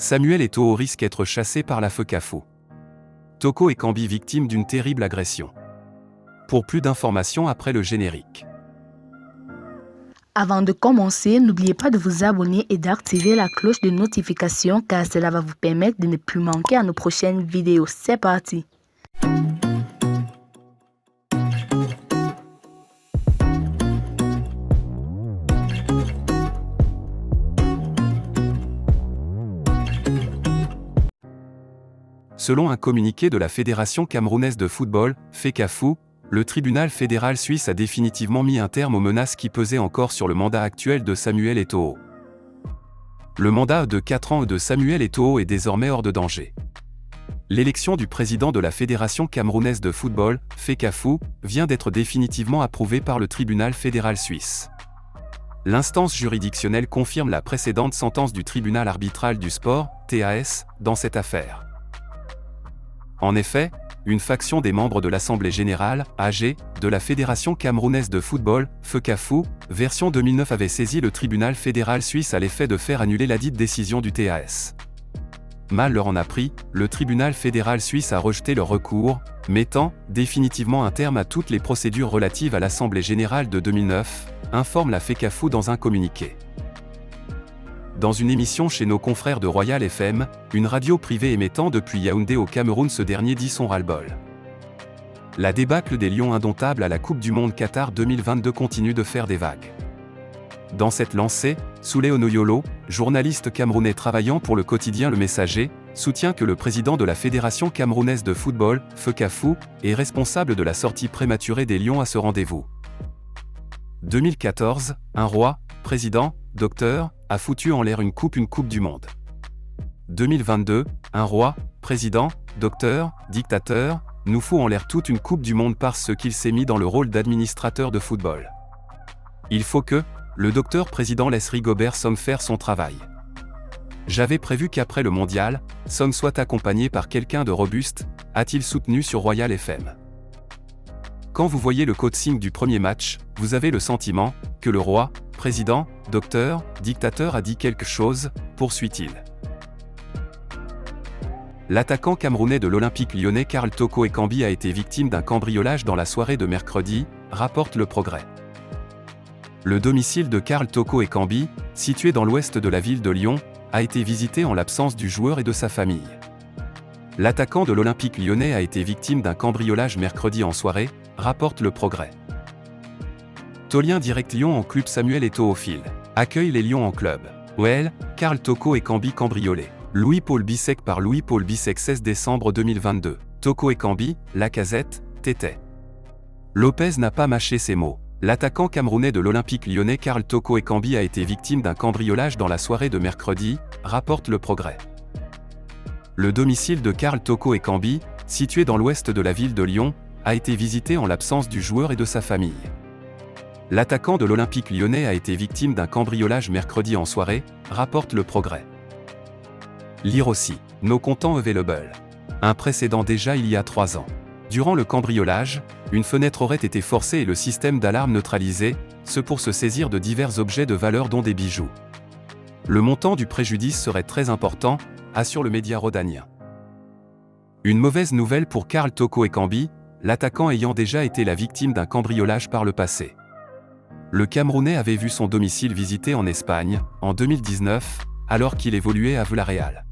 Samuel Eto'o risque d'être chassé par la FECAFO. Toko Ekambi victime d'une terrible agression. Pour plus d'informations après le générique. Avant de commencer, n'oubliez pas de vous abonner et d'activer la cloche de notification car cela va vous permettre de ne plus manquer à nos prochaines vidéos. C'est parti! Selon un communiqué de la Fédération camerounaise de football, FECAFO, le tribunal fédéral suisse a définitivement mis un terme aux menaces qui pesaient encore sur le mandat actuel de Samuel Eto'o. Le mandat de 4 ans de Samuel Eto'o est désormais hors de danger. L'élection du président de la Fédération camerounaise de football, FECAFO, vient d'être définitivement approuvée par le tribunal fédéral suisse. L'instance juridictionnelle confirme la précédente sentence du tribunal arbitral du sport, TAS, dans cette affaire. En effet, une faction des membres de l'Assemblée générale, AG, de la Fédération camerounaise de football, FECAFO, version 2009 avait saisi le tribunal fédéral suisse à l'effet de faire annuler ladite décision du TAS. Mal leur en a pris, le tribunal fédéral suisse a rejeté leur recours, mettant définitivement un terme à toutes les procédures relatives à l'Assemblée générale de 2009, informe la FECAFO dans un communiqué. Dans une émission chez nos confrères de Royal FM, une radio privée émettant depuis Yaoundé au Cameroun, ce dernier dit son ras-le-bol. La débâcle des Lions indomptables à la Coupe du Monde Qatar 2022 continue de faire des vagues. Dans cette lancée, Souley Onoyolo, journaliste camerounais travaillant pour le quotidien Le Messager, soutient que le président de la Fédération camerounaise de football, FECAFO, est responsable de la sortie prématurée des Lions à ce rendez-vous. 2014, un roi, président, docteur, a foutu en l'air une coupe du monde. 2022, un roi, président, docteur, dictateur, nous fout en l'air toute une coupe du monde parce qu'il s'est mis dans le rôle d'administrateur de football. Il faut que le docteur président laisse Rigobert Song faire son travail. J'avais prévu qu'après le mondial, Song soit accompagné par quelqu'un de robuste, a-t-il soutenu sur Royal FM. Quand vous voyez le coaching du premier match, vous avez le sentiment que le roi, président, docteur, dictateur a dit quelque chose, poursuit-il. L'attaquant camerounais de l'Olympique lyonnais Karl Toko Ekambi a été victime d'un cambriolage dans la soirée de mercredi, rapporte Le Progrès. Le domicile de Karl Toko Ekambi, situé dans l'ouest de la ville de Lyon, a été visité en l'absence du joueur et de sa famille. L'attaquant de l'Olympique lyonnais a été victime d'un cambriolage mercredi en soirée, rapporte Le Progrès. Tolien Direct Lyon en club. Samuel Eto'o accueille les Lions en club. OL, Karl Toko Ekambi cambriolé. Louis-Paul Bissek par Louis-Paul Bissek 16 décembre 2022. Toko Ekambi, Lacazette, Tété. Lopez n'a pas mâché ses mots. L'attaquant camerounais de l'Olympique lyonnais Karl Toko Ekambi a été victime d'un cambriolage dans la soirée de mercredi, rapporte Le Progrès. Le domicile de Karl Toko Ekambi, situé dans l'ouest de la ville de Lyon, a été visité en l'absence du joueur et de sa famille. L'attaquant de l'Olympique lyonnais a été victime d'un cambriolage mercredi en soirée, rapporte Le Progrès. Lire aussi, nos comptants available. Un précédent déjà il y a 3 ans. Durant le cambriolage, une fenêtre aurait été forcée et le système d'alarme neutralisé, ce pour se saisir de divers objets de valeur dont des bijoux. Le montant du préjudice serait très important, assure le média rhodanien. Une mauvaise nouvelle pour Karl Toko Ekambi, l'attaquant ayant déjà été la victime d'un cambriolage par le passé. Le Camerounais avait vu son domicile visité en Espagne, en 2019, alors qu'il évoluait à Villarreal.